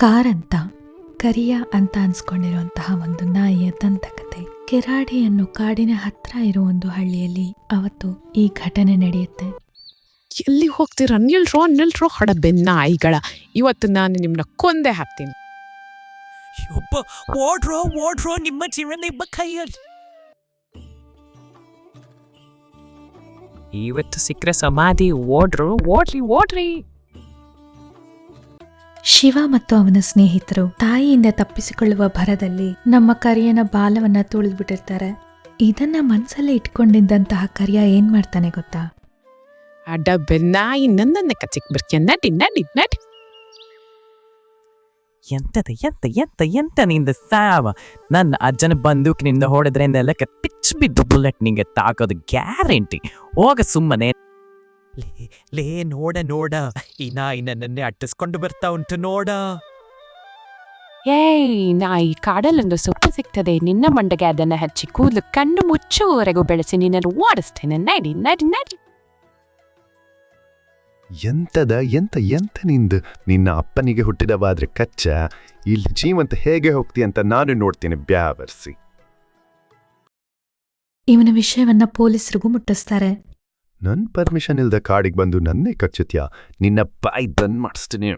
ಕಾರಂತ ಕರಿಯ ಅಂತ ಅನ್ಸ್ಕೊಂಡಿರುವಂತಹ ಒಂದು ನಾಯಿಯ ದಂತಕಥೆ. ಕೆರಾಡಿಯನ್ನು ಕಾಡಿನ ಹತ್ರ ಇರೋ ಒಂದು ಹಳ್ಳಿಯಲ್ಲಿ ಅವತ್ತು ಈ ಘಟನೆ ನಡೆಯುತ್ತೆ. ಎಲ್ಲಿ ಹೋಗ್ತೀರ? ನಿಲ್ರೋ ಹಡಬೆ ನಾಯಿಗಳ, ಇವತ್ತು ನಾನು ನಿಮ್ಮನ್ನ ಕೊಂದೆ ಹಾಕ್ತೀನಿ. ಓಡ್ರೋ ನಿಮ್ಮ ಜೀವನ ಕೈಯಲ್ಲಿ. ಇವತ್ತು ಸಿಕ್ಕರೆ ಸಮಾಧಿ. ಓಡ್ರಿ. ಶಿವ ಮತ್ತು ಅವನ ಸ್ನೇಹಿತರು ತಾಯಿಯಿಂದ ತಪ್ಪಿಸಿಕೊಳ್ಳುವ ಭರದಲ್ಲಿ ನಮ್ಮ ಕರಿಯನ ಬಾಲವನ್ನ ತುಳಿದ್ಬಿಟ್ಟಿರ್ತಾರೆ. ಇದನ್ನ ಮನ್ಸಲ್ಲೇ ಇಟ್ಕೊಂಡಿದ್ದಂತಹ ಕರಿಯ ಏನ್ ಮಾಡ್ತಾನೆ ಗೊತ್ತಾ? ಅಡಬೆ ನಾಯಿ, ನನ್ನನ್ನೇ ಕಚ್ಚಿಕ್ ಬರ್ತೀಯ. ನಡಿ. ಎಂತ ನಿಂದ ಸಾವ. ನನ್ನ ಅಜ್ಜನ ಬಂದೂಕಿನಿಂದ ಹೊಡೆದ್ರೆ ನೆಲಕ್ಕೆ ಪಿಚ್ ಬಿದ್ದು ಬುಲೆಟ್ ನಿಂಗೆ ತಾಕೋದು ಗ್ಯಾರಂಟಿ. ಹೋಗ ಸುಮ್ಮನೆ. ಲೇ ನೋಡ ಈ ನಾಯಿ ನನ್ನನ್ನೇ ಅಟ್ಟಿಸ್ಕೊಂಡು ಬರ್ತಾ ಉಂಟು ನೋಡ. ಏಯ್ ನಾಯಿ, ಕಾಡಲ್ಲೊಂದು ಸೊಪ್ಪು ಸಿಗ್ತದೆ, ನಿನ್ನ ಮಂಡಗೆ ಅದನ್ನ ಹಚ್ಚಿ ಕೂದಲು ಕಣ್ಣು ಮುಚ್ಚುವರೆಗೂ ಬೆಳೆಸಿ ನಿನ್ನನ್ನು ಓಡಿಸ್ತೇನೆ. ನಡಿ. ಎಂತ ನಿನ್ನ ಅಪ್ಪನಿಗೆ ಹುಟ್ಟಿದವಾದ್ರೆ ಕಚ್ಚ, ಇಲ್ಲಿ ಜೀವಂತ ಹೇಗೆ ಹೋಗ್ತಿ ಅಂತ ನಾನು ನೋಡ್ತೀನಿ ಬ್ಯಾವರ್ಸಿ. ಇವನ ವಿಷಯವನ್ನ ಪೊಲೀಸರಿಗೂ ಮುಟ್ಟಿಸ್ತಾರೆ. ನನ್ ಪರ್ಮಿಷನ್ ಇಲ್ದ ಕಾಡಿಗೆ ಬಂದು ನನ್ನೇ ಕಚ್ಚುತ್ಯಾ, ನಿನ್ನ ಬಾಯ್ ದನ್ ಮಾಡಿಸ್ತೀನಿ.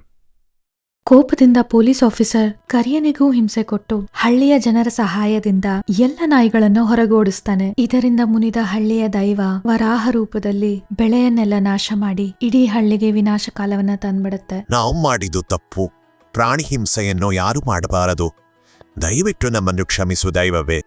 ಕೋಪದಿಂದ ಪೊಲೀಸ್ ಆಫೀಸರ್ ಕರಿಯನಿಗೂ ಹಿಂಸೆ ಕೊಟ್ಟು ಹಳ್ಳಿಯ ಜನರ ಸಹಾಯದಿಂದ ಎಲ್ಲ ನಾಯಿಗಳನ್ನು ಹೊರಗೋಡಿಸ್ತಾನೆ. ಇದರಿಂದ ಮುನಿದ ಹಳ್ಳಿಯ ದೈವ ವರಾಹ ರೂಪದಲ್ಲಿ ಬೆಳೆಯನ್ನೆಲ್ಲ ನಾಶ ಮಾಡಿ ಇಡೀ ಹಳ್ಳಿಗೆ ವಿನಾಶ ಕಾಲವನ್ನ ತಂದ್ಬಿಡುತ್ತೆ. ನಾವು ಮಾಡಿದ್ದು ತಪ್ಪು. ಪ್ರಾಣಿ ಹಿಂಸೆಯನ್ನು ಯಾರು ಮಾಡಬಾರದು. ದಯವಿಟ್ಟು ನಮ್ಮನ್ನು ಕ್ಷಮಿಸು ದೈವವೇ.